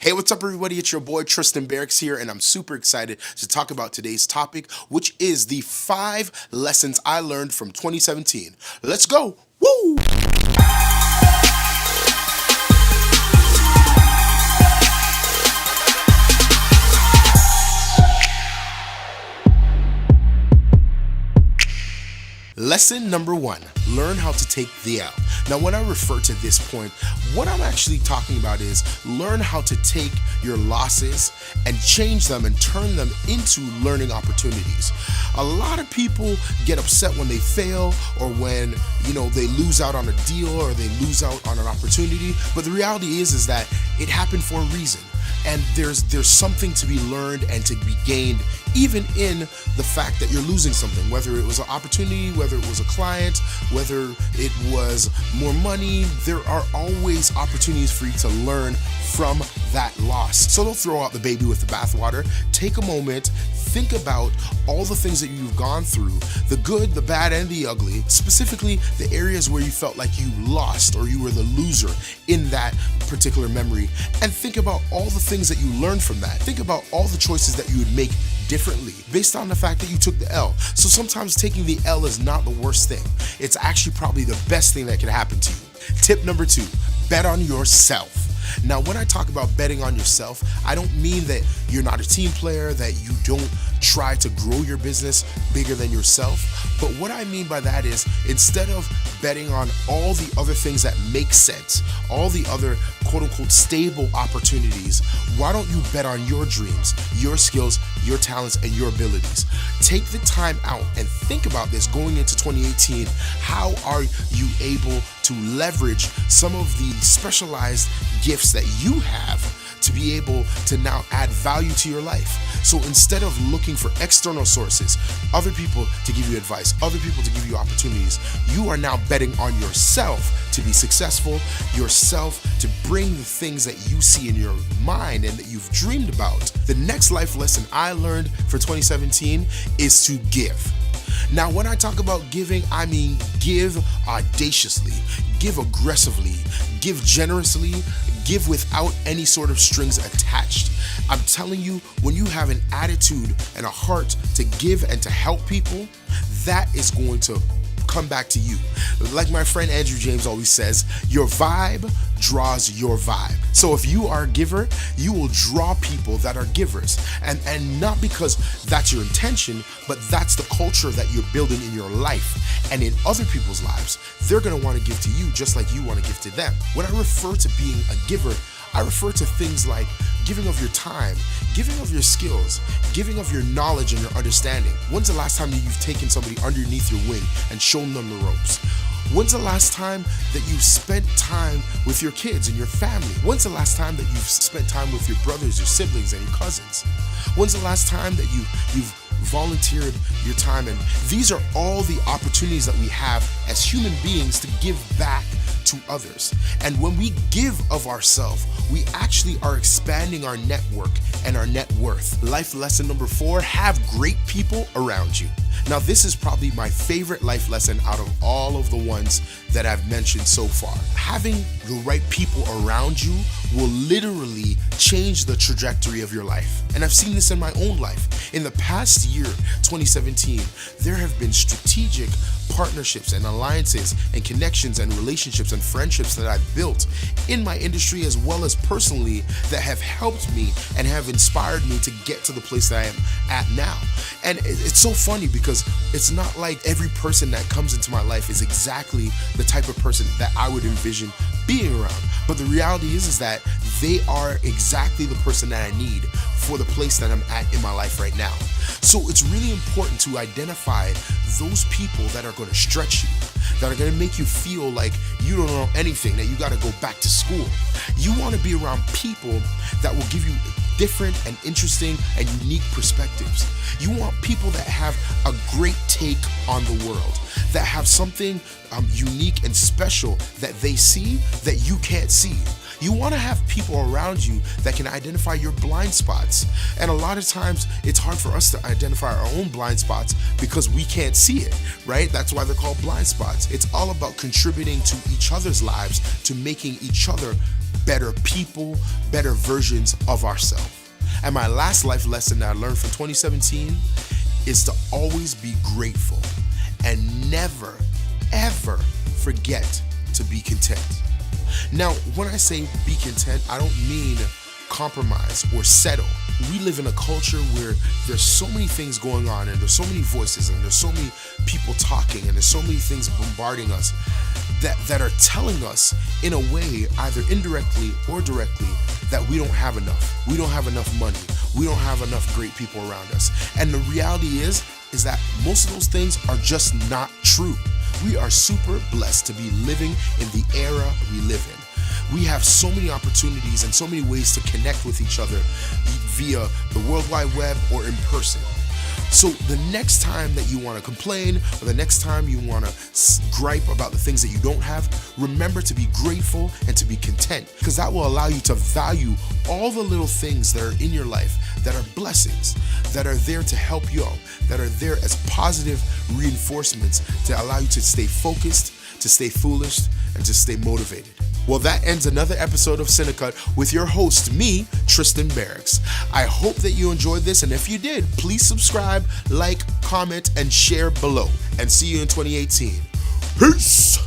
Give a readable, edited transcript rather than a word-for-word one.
Hey, what's up, everybody? It's your boy Tristan Barracks here, and I'm super excited to talk about today's topic, which is the 5 lessons I learned from 2017. Let's go! Woo! Lesson number 1, learn how to take the L. Now, when I refer to this point, what I'm actually talking about is learn how to take your losses and change them and turn them into learning opportunities. A lot of people get upset when they fail or when, they lose out on a deal or they lose out on an opportunity. But the reality is that it happened for a reason. And there's something to be learned and to be gained, even in the fact that you're losing something, whether it was an opportunity, whether it was a client, whether it was more money. There are always opportunities for you to learn from that loss. So don't throw out the baby with the bathwater. Take a moment, think about all the things that you've gone through, the good, the bad, and the ugly, specifically the areas where you felt like you lost or you were the loser in that particular memory, and think about all the things that you learned from that. Think about all the choices that you would make differently based on the fact that you took the L. So sometimes taking the L is not the worst thing. It's actually probably the best thing that can happen to you. Tip number 2, bet on yourself. Now, when I talk about betting on yourself, I don't mean that you're not a team player, that you don't try to grow your business bigger than yourself. But what I mean by that is, instead of betting on all the other things that make sense, all the other quote unquote stable opportunities, why don't you bet on your dreams, your skills, your talents, and your abilities? Take the time out and think about this going into 2018. How are you able to leverage some of the specialized gifts that you have to be able to now add value to your life? So instead of looking for external sources, other people to give you advice, other people to give you opportunities, you are now betting on yourself to be successful, yourself to bring the things that you see in your mind and that you've dreamed about. The next life lesson I learned for 2017 is to give. Now, when I talk about giving, I mean give audaciously, give aggressively, give generously, give without any sort of strings attached. I'm telling you, when you have an attitude and a heart to give and to help people, that is going to come back to you. Like my friend Andrew James always says, your vibe draws your vibe. So if you are a giver, you will draw people that are givers. And not because that's your intention, but that's the culture that you're building in your life and in other people's lives. They're going to want to give to you just like you want to give to them. When I refer to being a giver, I refer to things like giving of your time, giving of your skills, giving of your knowledge and your understanding. When's the last time that you've taken somebody underneath your wing and shown them the ropes? When's the last time that you spent time with your kids and your family? When's the last time that you've spent time with your brothers, your siblings, and your cousins? When's the last time that you've volunteered your time? And these are all the opportunities that we have as human beings to give back to others. And when we give of ourselves, we actually are expanding our network and our net worth. Life lesson number 4, have great people around you. Now, this is probably my favorite life lesson out of all of the ones that I've mentioned so far. Having the right people around you will literally change the trajectory of your life. And I've seen this in my own life. In the past year, 2017, there have been strategic partnerships and alliances and connections and relationships and friendships that I've built in my industry as well as personally that have helped me and have inspired me to get to the place that I am at now. And it's so funny because it's not like every person that comes into my life is exactly the type of person that I would envision being around. But the reality is that they are exactly the person that I need for the place that I'm at in my life right now. So it's really important to identify those people that are going to stretch you, that are going to make you feel like you don't know anything, that you got to go back to school. You want to be around people that will give you different and interesting and unique perspectives. You want people that have a great take on the world. that have something unique and special that they see that you can't see. You want to have people around you that can identify your blind spots. And a lot of times it's hard for us to identify our own blind spots because we can't see it, right? That's why they're called blind spots. It's all about contributing to each other's lives, to making each other better people, better versions of ourselves. And my last life lesson that I learned from 2017 is to always be grateful and never, ever forget to be content. Now, when I say be content, I don't mean compromise or settle. We live in a culture where there's so many things going on, and there's so many voices, and there's so many people talking, and there's so many things bombarding us that are telling us in a way, either indirectly or directly, that we don't have enough. We don't have enough money. We don't have enough great people around us. And the reality is that most of those things are just not true. We are super blessed to be living in the era we live in. We have so many opportunities and so many ways to connect with each other via the World Wide Web or in person. So the next time that you want to complain, or the next time you want to gripe about the things that you don't have, remember to be grateful and to be content, because that will allow you to value all the little things that are in your life that are blessings, that are there to help you out, that are there as positive reinforcements to allow you to stay focused, to stay foolish, and to stay motivated. Well, that ends another episode of Cinecut with your host, me, Tristan Barracks. I hope that you enjoyed this, and if you did, please subscribe, like, comment, and share below. And see you in 2018. Peace!